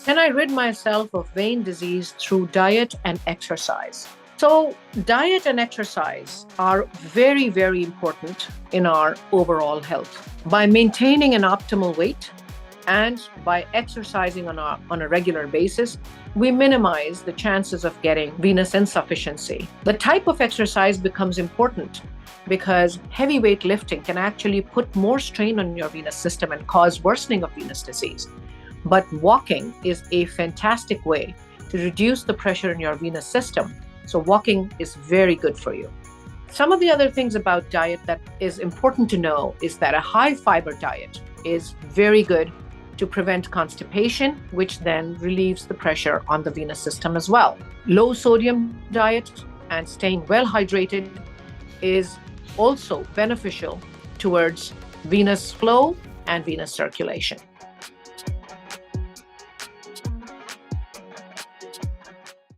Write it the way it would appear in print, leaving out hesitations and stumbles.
Can I rid myself of vein disease through diet and exercise? So, diet and exercise are very, very important in our overall health. By maintaining an optimal weight and by exercising on a regular basis, we minimize the chances of getting venous insufficiency. The type of exercise becomes important because heavy weight lifting can actually put more strain on your venous system and cause worsening of venous disease. But walking is a fantastic way to reduce the pressure in your venous system. So walking is very good for you. Some of the other things about diet that is important to know is that a high fiber diet is very good to prevent constipation, which then relieves the pressure on the venous system as well. Low sodium diet and staying well hydrated is also beneficial towards venous flow and venous circulation.